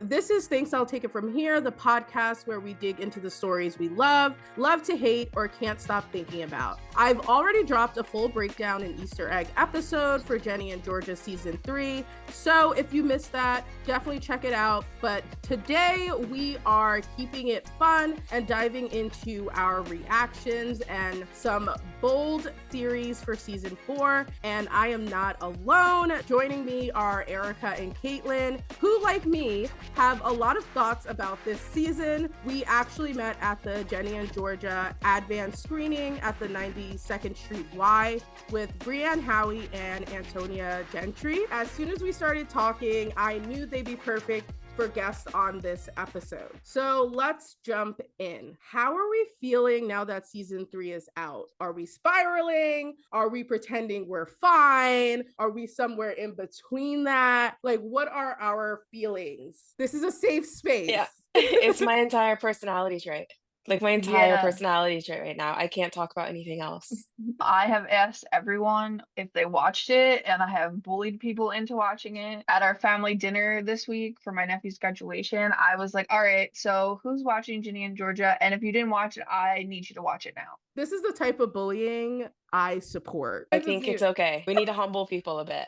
This is Thanks I'll Take It From Here, the podcast where we dig into the stories we love to hate, or can't stop thinking about. I've already dropped a full breakdown and Easter egg episode for Ginny and Georgia season 3, so if you missed that, definitely check it out. But today we are keeping it fun and diving into our reactions and some bold theories for season 4, and I am not alone. Joining me are Erica and Katelyn, who, like me, have a lot of thoughts about this season. We actually met at the Ginny and Georgia Advance screening at the 92nd Street Y with Brienne Howie and Antonia Gentry. As soon as we started talking, I knew they'd be perfect for guests on this episode. So let's jump in. How are we feeling now that season 3 is out? Are we spiraling? Are we pretending we're fine? Are we somewhere in between that? Like, what are our feelings? This is a safe space. Yeah, it's my entire personality trait. Like my entire personality trait right now. I can't talk about anything else. I have asked everyone if they watched it, and I have bullied people into watching it. At our family dinner this week for my nephew's graduation, I was like, all right, so who's watching Ginny and Georgia? And if you didn't watch it, I need you to watch it now. This is the type of bullying I support. I think it's okay. We need to humble people a bit.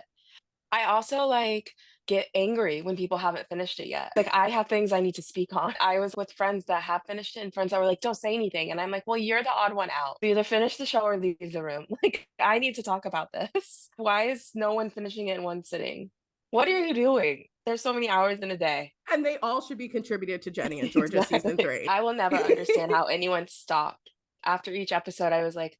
I also get angry when people haven't finished it yet. Like, I have things I need to speak on. I was with friends that have finished it and friends that were like, don't say anything. And I'm like, well, you're the odd one out. Either finish the show or leave the room. Like, I need to talk about this. Why is no one finishing it in one sitting? What are you doing? There's so many hours in a day. And they all should be contributed to Ginny and Georgia Exactly. season 3. I will never understand how anyone stopped. After each episode, I was like,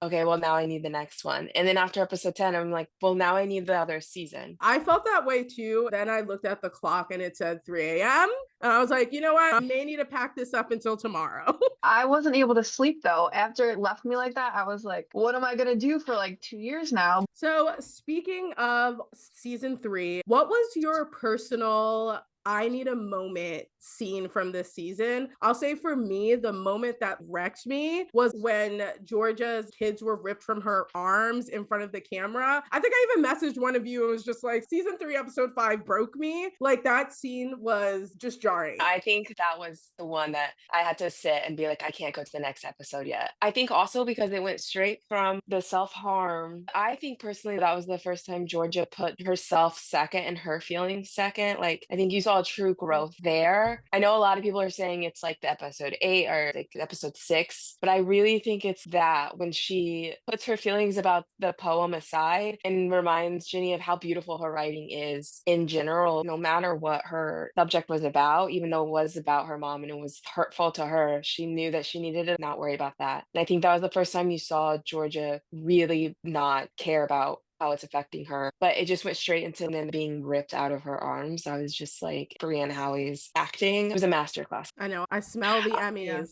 okay, well, now I need the next one. And then after episode 10, I'm like, well, now I need the other season. I felt that way too. Then I looked at the clock and it said 3 a.m. And I was like, you know what? I may need to pack this up until tomorrow. I wasn't able to sleep though. After it left me like that, I was like, what am I going to do for like 2 years now? So speaking of season 3, what was your personal I need a moment scene from this season? I'll say for me, the moment that wrecked me was when Georgia's kids were ripped from her arms in front of the camera. I think I even messaged one of you and was just like, season 3, episode 5 broke me. Like, that scene was just jarring. I think that was the one that I had to sit and be like, I can't go to the next episode yet. I think also because it went straight from the self-harm. I think personally that was the first time Georgia put herself second and her feelings second. Like, I think you saw true growth there. I know a lot of people are saying it's like the episode 8 or like episode 6, but I really think it's that when she puts her feelings about the poem aside and reminds Ginny of how beautiful her writing is in general, no matter what her subject was about, even though it was about her mom and it was hurtful to her, she knew that she needed to not worry about that. And I think that was the first time you saw Georgia really not care about how it's affecting her, but it just went straight into them being ripped out of her arms. I was just like, Brienne Howie's acting, it was a masterclass. I know, I smell the Emmys. Yeah.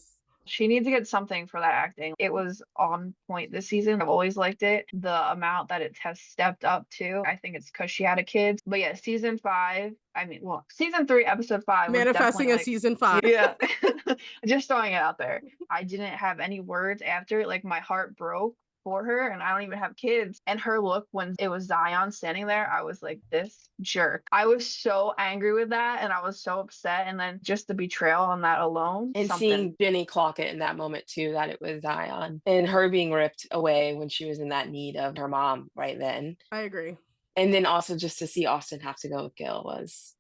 She needs to get something for that acting. It was on point this season. I've always liked it. The amount that it has stepped up to, I think it's because she had a kid. But yeah, season 5, season 3, episode 5. Manifesting a season 5. Yeah. Just throwing it out there. I didn't have any words after it. Like, my heart broke for her, and I don't even have kids. And her look when it was Zion standing there, I was like, this jerk. I was so angry with that, and I was so upset. And then just the betrayal on that alone. And seeing Ginny clock it in that moment too, that it was Zion, and her being ripped away when she was in that need of her mom right then. I agree. And then also just to see Austin have to go with Gil was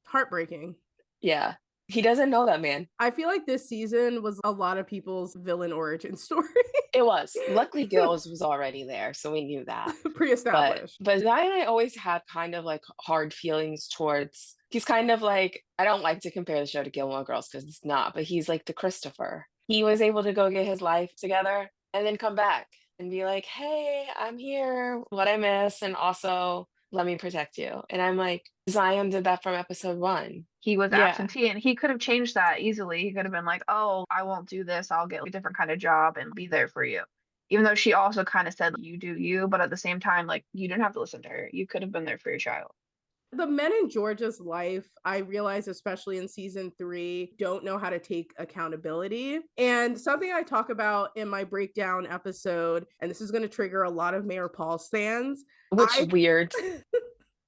heartbreaking. Yeah. He doesn't know that man. I feel like this season was a lot of people's villain origin story. It was. Luckily, Gil's was already there, so we knew that. Pre-established. But Zion, I always had kind of like hard feelings towards. He's kind of like, I don't like to compare the show to Gilmore Girls because it's not, but he's like the Christopher. He was able to go get his life together and then come back and be like, hey, I'm here, what I miss, and also let me protect you. And I'm like, Zion did that from episode 1. He was absentee, and he could have changed that easily. He could have been like, oh, I won't do this. I'll get a different kind of job and be there for you. Even though she also kind of said, you do you, but at the same time, like, you didn't have to listen to her. You could have been there for your child. The men in Georgia's life, I realize, especially in season 3, don't know how to take accountability. And something I talk about in my breakdown episode, and this is going to trigger a lot of Mayor Paul stands. Which weird.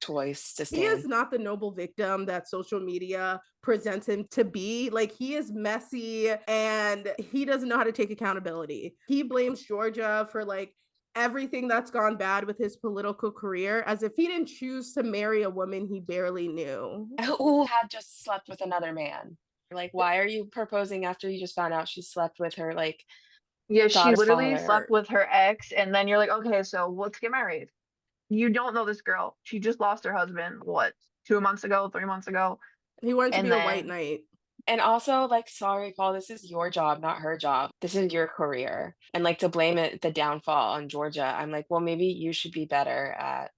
choice to He is stand. not the noble victim that social media presents him to be. Like, he is messy and he doesn't know how to take accountability. He blames Georgia for like everything that's gone bad with his political career, as if he didn't choose to marry a woman he barely knew. Who had just slept with another man. Like, why are you proposing after you just found out she slept with her, like, Yeah, she daughter's literally father? slept with her ex, and then you're like, okay, so let's get married. You don't know this girl. She just lost her husband, what, 2 months ago, 3 months ago? He wanted to And be a white then, knight. And also, like, sorry, Paul, this is your job, not her job. This is your career. And like to blame it, the downfall on Georgia, I'm like, well, maybe you should be better at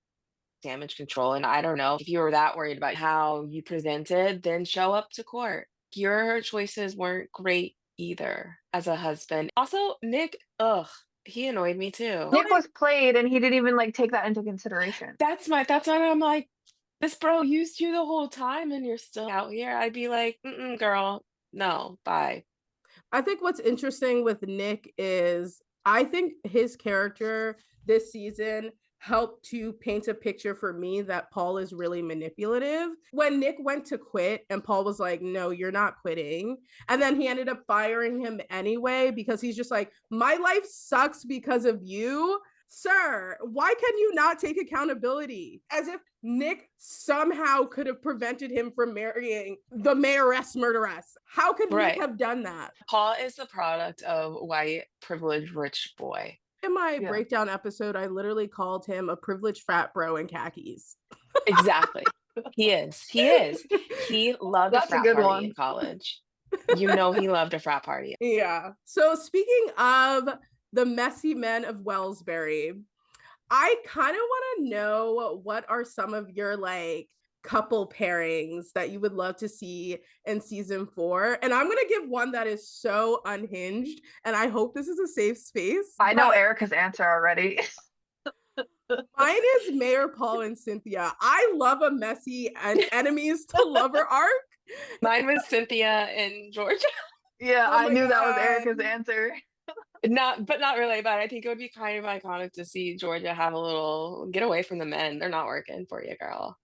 damage control. And I don't know if you were that worried about how you presented, then show up to court. Your choices weren't great either as a husband. Also, Nick, ugh, he annoyed me too. Nick was played, and he didn't even like take that into consideration. That's why I'm like, this bro used you the whole time and you're still out here. I'd be like, mm-mm, girl, no, bye. I think what's interesting with Nick is I think his character this season helped to paint a picture for me that Paul is really manipulative. When Nick went to quit and Paul was like, no, you're not quitting. And then he ended up firing him anyway because he's just like, my life sucks because of you. Sir, why can you not take accountability? As if Nick somehow could have prevented him from marrying the mayoress murderess. How could Nick Right. have done that? Paul is the product of white, privileged, rich boy. In my Yeah. breakdown episode, I literally called him a privileged frat bro in khakis. Exactly. He is. He is. He loved a That's a frat good party one. in college. You know he loved a frat party. Yeah. So speaking of the messy men of Wellsbury, I kind of want to know what are some of your like couple pairings that you would love to see in season 4. And I'm going to give one that is so unhinged, and I hope this is a safe space. I know Erica's answer already. Mine is Mayor Paul and Cynthia. I love a messy and enemies to lover arc. Mine was Cynthia and Georgia. Yeah, Oh I my knew that was God. Erica's answer. Not really, but I think it would be kind of iconic to see Georgia have a little get away from the men. They're not working for you, girl.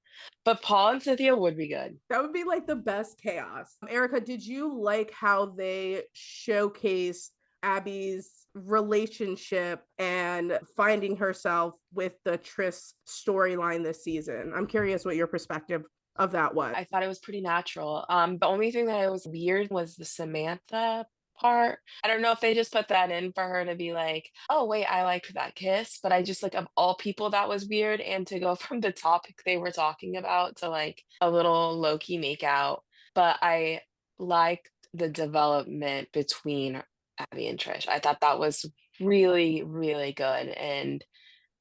But Paul and Cynthia would be good. That would be like the best chaos. Erica, did you like how they showcased Abby's relationship and finding herself with the Tris storyline this season? I'm curious what your perspective of that was. I thought it was pretty natural. The only thing that was weird was the Samantha part. I don't know if they just put that in for her to be like, oh wait, I liked that kiss, but I just like of all people that was weird, and to go from the topic they were talking about to like a little low-key make out. But I liked the development between Abby and Trish. I thought that was really, really good and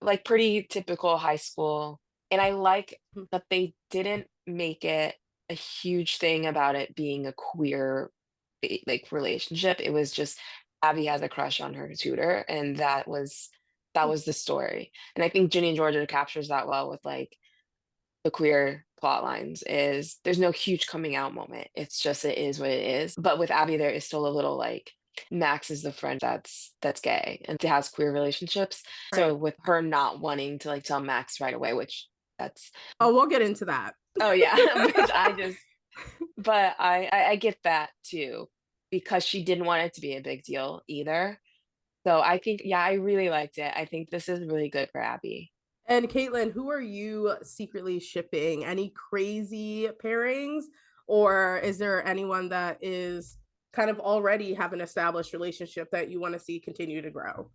like pretty typical high school. And I like that they didn't make it a huge thing about it being a queer like relationship. It was just Abby has a crush on her tutor, and that was the story. And I think Ginny and Georgia captures that well with like the queer plot lines is there's no huge coming out moment. It's just it is what it is. But with Abby, there is still a little like Max is the friend that's gay and has queer relationships. So Right. with her not wanting to like tell Max right away, which that's Oh, we'll get into that. oh yeah, which I just but I get that too because she didn't want it to be a big deal either. So I think yeah, I really liked it. I think this is really good for Abby. And Katelyn, who are you secretly shipping? Any crazy pairings? Or is there anyone that is kind of already have an established relationship that you want to see continue to grow?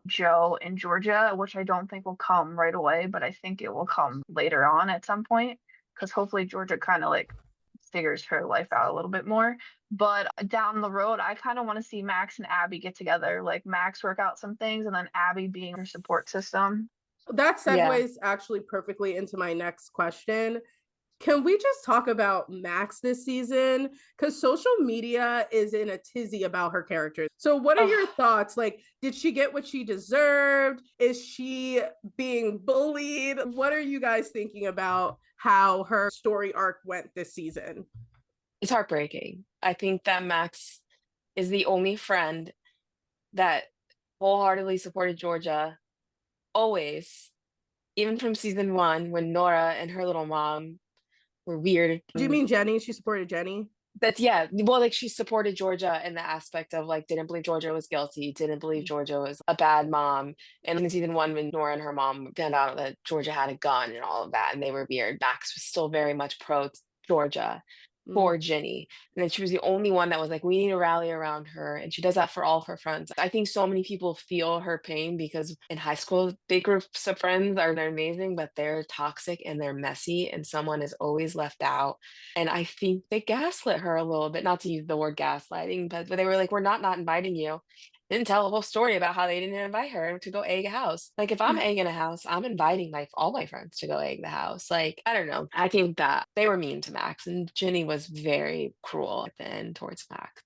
Joe and Georgia, which I don't think will come right away, but I think it will come later on at some point because hopefully Georgia kind of like figures her life out a little bit more. But down the road, I kind of want to see Max and Abby get together, like Max work out some things and then Abby being her support system. That Yeah. segues actually perfectly into my next question. Can we just talk about Max this season? Because social media is in a tizzy about her character. So, what are your Oh, thoughts? Like, did she get what she deserved? Is she being bullied? What are you guys thinking about how her story arc went this season? it's heartbreaking. I think that Max is the only friend that wholeheartedly supported Georgia always, Even from season 1 when Nora and her little mom were weird. Do you mean Jenny? She supported Jenny? That's yeah. Well, like she supported Georgia in the aspect of like didn't believe Georgia was guilty, didn't believe Georgia was a bad mom. And in season 1, when Nora and her mom found out that Georgia had a gun and all of that, and they were weird, Max was still very much pro Georgia Mm. for Ginny. And then she was the only one that was like, we need to rally around her. And she does that for all of her friends. I think so many people feel her pain because in high school, big groups of friends are they're amazing, but they're toxic and they're messy, and someone is always left out. And I think they gaslit her a little bit, not to use the word gaslighting, but they were like, we're not inviting you. Didn't tell a whole story about how they didn't invite her to go egg a house. Like if I'm egging a house, I'm inviting all my friends to go egg the house. Like, I don't know. I think that they were mean to Max, and Ginny was very cruel at the end towards Max.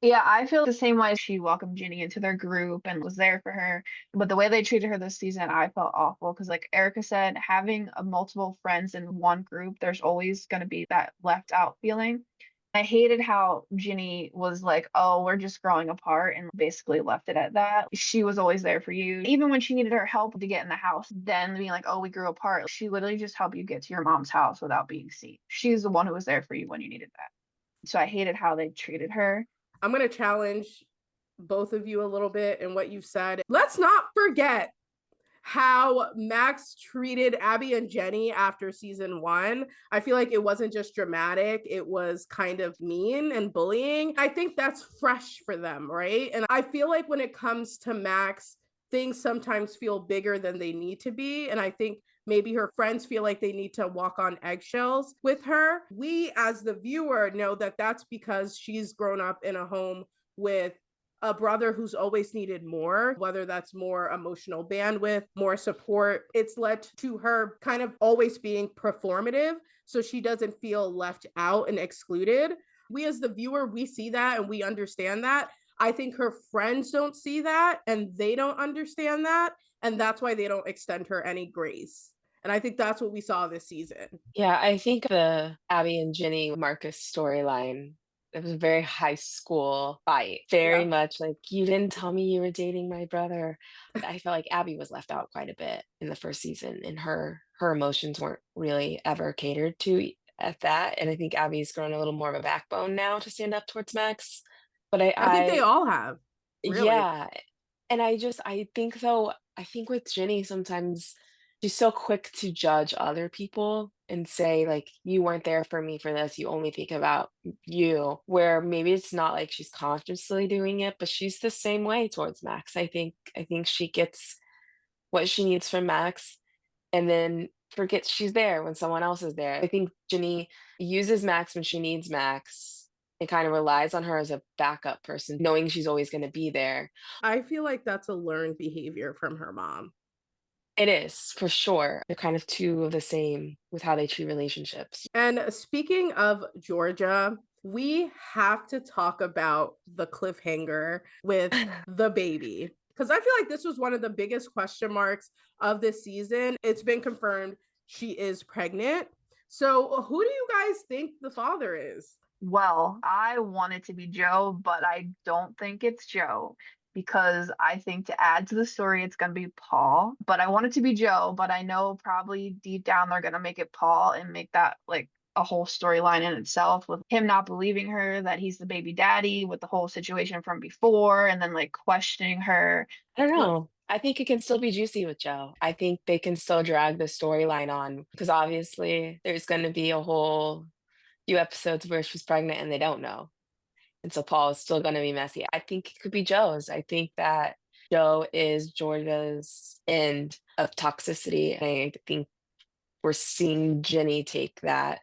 Yeah, I feel the same way. She welcomed Ginny into their group and was there for her. But the way they treated her this season, I felt awful because, like Erica said, having multiple friends in one group, there's always going to be that left out feeling. I hated how Ginny was like, oh, we're just growing apart and basically left it at that. She was always there for you. Even when she needed her help to get in the house, then being like, oh, we grew apart. She literally just helped you get to your mom's house without being seen. She's the one who was there for you when you needed that. So I hated how they treated her. I'm going to challenge both of you a little bit in what you've said. Let's not forget how Max treated Abby and Jenny after season 1. I feel like it wasn't just dramatic, it was kind of mean and bullying. I think that's fresh for them, right? And I feel like when it comes to Max, things sometimes feel bigger than they need to be. And I think maybe her friends feel like they need to walk on eggshells with her. We, as the viewer, know that that's because she's grown up in a home with a brother who's always needed more, whether that's more emotional bandwidth, more support. It's led to her kind of always being performative, so she doesn't feel left out and excluded. We, as the viewer, we see that and we understand that. I think her friends don't see that and they don't understand that. And that's why they don't extend her any grace. And I think that's what we saw this season. Yeah, I think the Abby and Ginny Marcus storyline, it was a very high school fight. Very Yeah. much like, you didn't tell me you were dating my brother. I felt like Abby was left out quite a bit in the first season, and her emotions weren't really ever catered to at that. And I think Abby's grown a little more of a backbone now to stand up towards Max. But I think they all have, really. yeah. And I think though, I think with Ginny sometimes she's so quick to judge other people and say like, you weren't there for me for this, you only think about you, where maybe it's not like she's consciously doing it, but she's the same way towards Max. I think she gets what she needs from Max and then forgets she's there when someone else is there. I think Ginny uses Max when she needs Max and kind of relies on her as a backup person, knowing she's always going to be there. I feel like that's a learned behavior from her mom. It is, for sure. They're kind of two of the same with how they treat relationships. And speaking of Georgia, we have to talk about the cliffhanger with the baby. Because I feel like this was one of the biggest question marks of this season. It's been confirmed she is pregnant. So, who do you guys think the father is? Well, I want it to be Joe, but I don't think it's Joe because I think to add to the story, it's going to be Paul. But I want it to be Joe, but I know probably deep down they're going to make it Paul and make that like a whole storyline in itself with him not believing her that he's the baby daddy with the whole situation from before and then like questioning her. I don't Look, know. I think it can still be juicy with Joe. I think they can still drag the storyline on because obviously there's going to be a whole few episodes where she's pregnant and they don't know. And so Paul is still going to be messy. I think it could be Joe's. I think that Joe is Georgia's end of toxicity. And I think we're seeing Jenny take that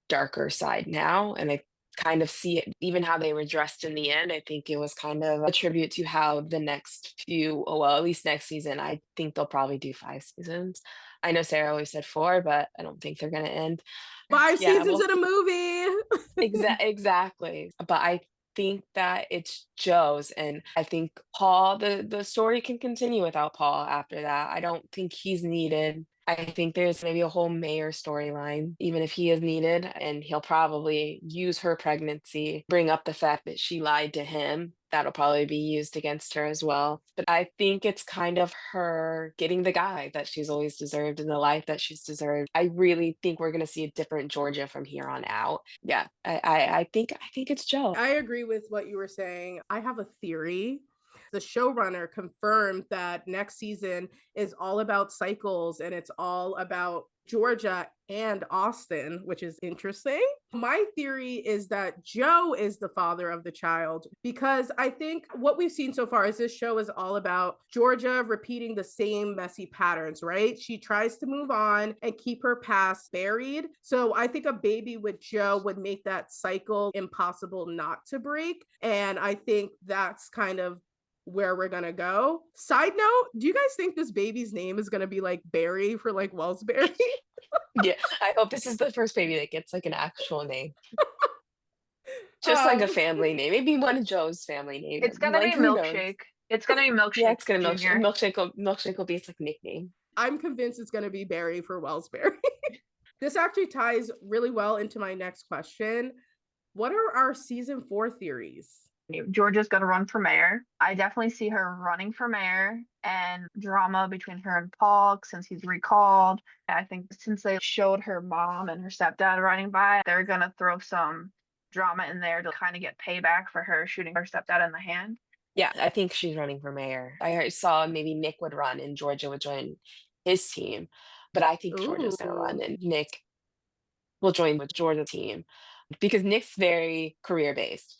darker side now. And I kind of see it, even how they were dressed in the end. I think it was kind of a tribute to how the next few, oh, well, at least next season, I think they'll probably do 5 seasons. I know Sarah always said 4, but I don't think they're going to end. five Yeah, seasons well, in a movie. exactly. But I think that it's Joe's, and I think Paul, the story can continue without Paul after that. I don't think he's needed. I think there's maybe a whole mayor storyline, even if he is needed, and he'll probably use her pregnancy, bring up the fact that she lied to him. That'll probably be used against her as well. But I think it's kind of her getting the guy that she's always deserved and the life that she's deserved. I really think we're gonna see a different Georgia from here on out. Yeah, I think it's Joe. I agree with what you were saying. I have a theory. The showrunner confirmed that next season is all about cycles and it's all about Georgia and Austin, which is interesting. My theory is that Joe is the father of the child because I think what we've seen so far is this show is all about Georgia repeating the same messy patterns, right? She tries to move on and keep her past buried. So I think a baby with Joe would make that cycle impossible not to break. And I think that's kind of where we're gonna go. Side note, do you guys think this baby's name is gonna be like Barry for like Wellsbury? Yeah, I hope this is the first baby that gets like an actual name. Just like a um family name. Maybe one of Joe's family name. It's gonna be Like who knows? Milkshake. It's gonna be Yeah, Milkshake it's gonna Junior. milkshake will be its like nickname. I'm convinced it's gonna be Barry for Wellsbury. This actually ties really well into my next question. What are our season 4 theories? Georgia's gonna run for mayor. I definitely see her running for mayor and drama between her and Paul since he's recalled. I think since they showed her mom and her stepdad riding by, they're gonna throw some drama in there to kind of get payback for her shooting her stepdad in the hand. Yeah, I think she's running for mayor. Saw maybe Nick would run and Georgia would join his team, but I think Georgia's gonna run Ooh. and Nick will join with Georgia's team because Nick's very career based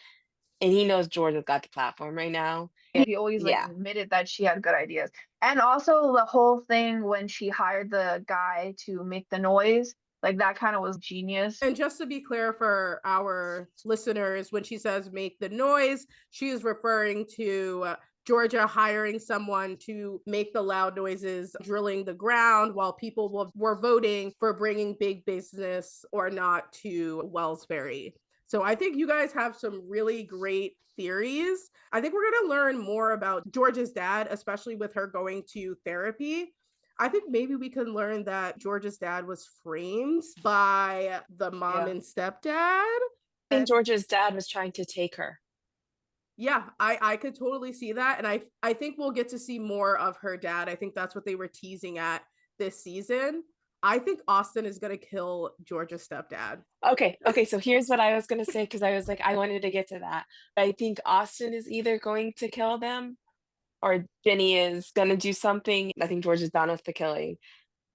and he knows Georgia's got the platform right now. He always like Yeah, admitted that she had good ideas. And also the whole thing when she hired the guy to make the noise, like that kind of was genius. And just to be clear for our listeners, when she says make the noise, she is referring to Georgia hiring someone to make the loud noises, drilling the ground while people were voting for bringing big business or not to Wellsbury. So I think you guys have some really great theories. I think we're going to learn more about Georgia's dad, especially with her going to therapy. I think maybe we can learn that Georgia's dad was framed by the mom Yeah. and stepdad. I think Georgia's dad was trying to take her. Yeah, I could totally see that. And I think we'll get to see more of her dad. I think that's what they were teasing at this season. I think Austin is going to kill Georgia's stepdad. Okay, so here's what I was gonna say because I was like, I wanted to get to that. I think Austin is either going to kill them or Ginny is gonna do something. I think George is done with the killing.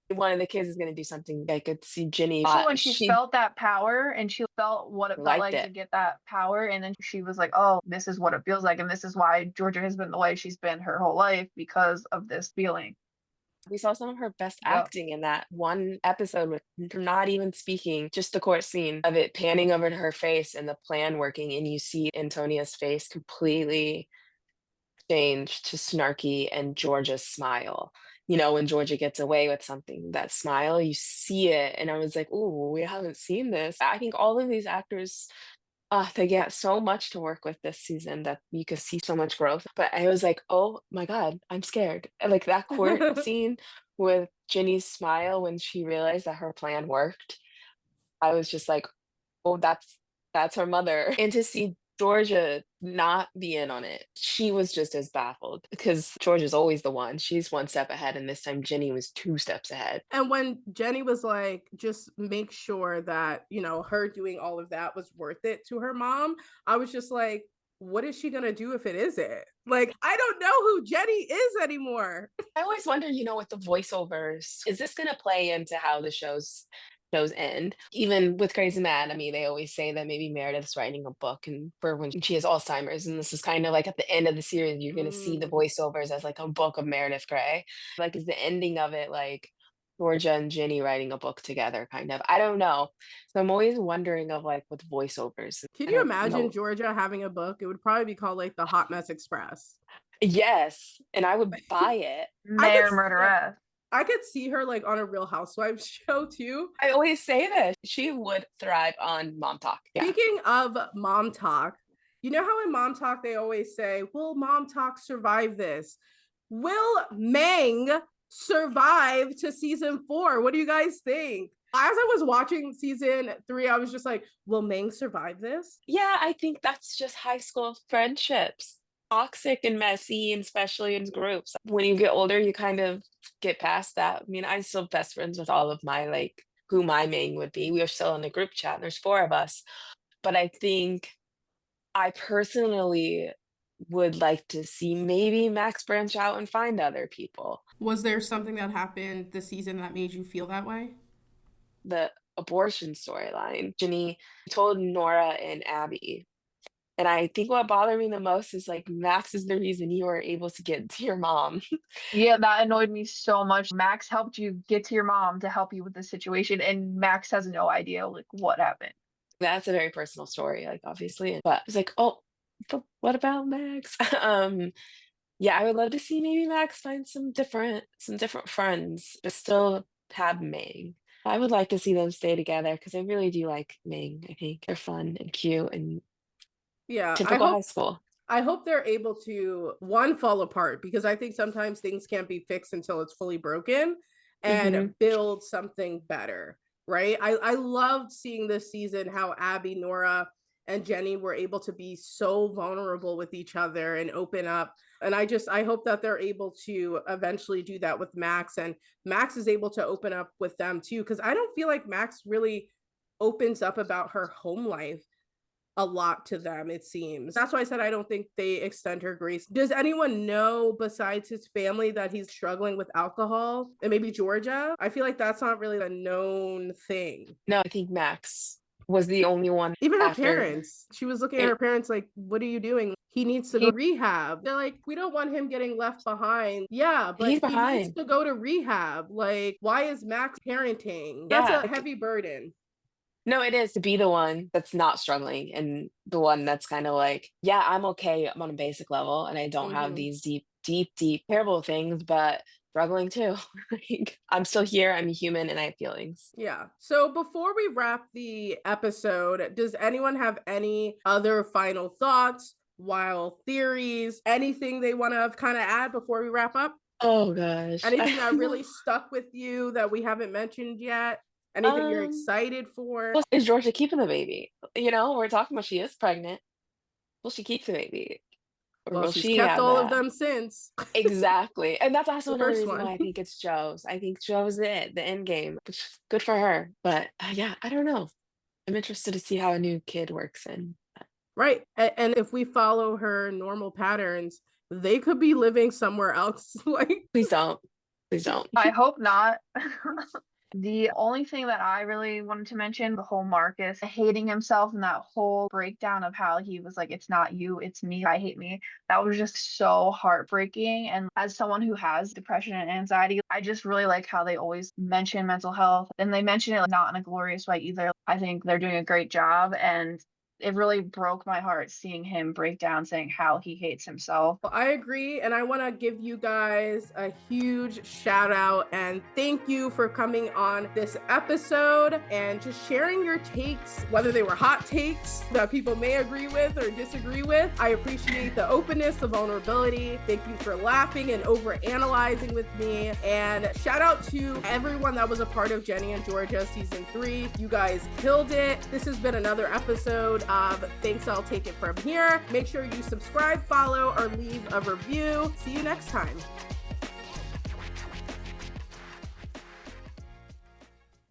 One of the kids is gonna do something. I could see Ginny. So when she She felt that power and she felt what it felt liked like to it. get that power, and then she was like, oh, this is what it feels like. And this is why Georgia has been the way she's been her whole life because of this feeling. We saw some of her best Yep. acting in that one episode with her not even speaking, just the court scene of it panning over to her face and the plan working, and you see Antonia's face completely change to snarky and Georgia's smile. You know, when Georgia gets away with something, that smile, you see it. And I was like, oh, we haven't seen this. I think all of these actors, they get so much to work with this season that you could see so much growth. But I was like, oh my God, I'm scared. And, like that court scene with Ginny's smile when she realized that her plan worked. I was just like, oh, that's her mother. And to see Georgia not be in on it, she was just as baffled because Georgia's always the one. She's one step ahead, and this time Ginny was two steps ahead. And when Jenny was like, just make sure that, her doing all of that was worth it to her mom, I was just like, what is she going to do if it isn't? Like, I don't know who Jenny is anymore. I always wonder, with the voiceovers, is this going to play into how the shows end? Even with Crazy Mad, I mean, they always say that maybe Meredith's writing a book and for when she has Alzheimer's, and this is kind of like at the end of the series, you're going to see the voiceovers as like a book of Meredith Grey. Like, is the ending of it like Georgia and Ginny writing a book together, kind of? I don't know. So I'm always wondering of like with voiceovers. Can I you don't imagine know. Georgia having a book? It would probably be called like the Hot Mess Express. Yes, and I would buy it. Mayor Murderess. I could see her like on a Real Housewives show too. I always say this. She would thrive on Mom Talk. Yeah. Speaking of Mom Talk, you know how in Mom Talk they always say, will Mom Talk survive this? Will Meng survive to season 4? What do you guys think? As I was watching season 3, I was just like, will Ming survive this? Yeah, I think that's just high school friendships. Toxic and messy, and especially in groups. When you get older, you kind of get past that. I mean, I'm still best friends with all of my, like, who my main would be. We are still in a group chat, and there's 4 of us. But I think I personally would like to see maybe Max branch out and find other people. Was there something that happened this season that made you feel that way? The abortion storyline. Ginny told Nora and Abby. And I think what bothered me the most is like Max is the reason you were able to get to your mom. Yeah, that annoyed me so much. Max helped you get to your mom to help you with the situation, and Max has no idea like what happened. That's a very personal story, like obviously. But it's like, oh, but what about Max? Yeah, I would love to see maybe Max find some different friends, but still have Ming. I would like to see them stay together because I really do like Ming. I think they're fun and cute and Yeah, typical high school. I hope they're able to, one, fall apart, because I think sometimes things can't be fixed until it's fully broken, and build something better, right? I loved seeing this season how Abby, Nora, and Jenny were able to be so vulnerable with each other and open up. And I hope that they're able to eventually do that with Max, and Max is able to open up with them too, because I don't feel like Max really opens up about her home life a lot to them, it seems. That's why I said I don't think they extend her grace. Does anyone know besides his family that he's struggling with alcohol? And maybe Georgia? I feel like that's not really a known thing. No, I think Max was the only one. Even her parents. She was looking at her parents like, what are you doing? He needs to go to rehab. They're like, we don't want him getting left behind. Yeah, but he needs to go to rehab. Like, why is Max parenting? That's a heavy burden. No, it is to be the one that's not struggling and the one that's kind of like, yeah, I'm okay. I'm on a basic level and I don't have these deep, terrible things, but struggling too. Like, I'm still here. I'm human and I have feelings. Yeah. So before we wrap the episode, does anyone have any other final thoughts, wild theories, anything they want to kind of add before we wrap up? Oh, gosh. Anything that really stuck with you that we haven't mentioned yet? Anything you're excited for? Well, is Georgia keeping the baby? You know, we're talking about she is pregnant. Will she keep the baby? Or well, will she's she kept have all that? Of them since. Exactly. And that's also another reason one. why I think it's Joe's. I think Joe's the end game, which is good for her. But yeah, I don't know. I'm interested to see how a new kid works in. Right. And if we follow her normal patterns, they could be living somewhere else. Like, please don't. Please don't. I hope not. The only thing that I really wanted to mention, the whole Marcus hating himself and that whole breakdown of how he was like, it's not you, it's me, I hate me. That was just so heartbreaking. And as someone who has depression and anxiety, I just really like how they always mention mental health, and they mention it not in a glorious way either. I think they're doing a great job, and it really broke my heart seeing him break down saying how he hates himself. Well, I agree. And I want to give you guys a huge shout out and thank you for coming on this episode and just sharing your takes, whether they were hot takes that people may agree with or disagree with. I appreciate the openness, the vulnerability. Thank you for laughing and over analyzing with me. And shout out to everyone that was a part of Ginny and Georgia season 3. You guys killed it. This has been another episode of Thanks, I'll Take It From Here. Make sure you subscribe, follow, or leave a review. See you next time.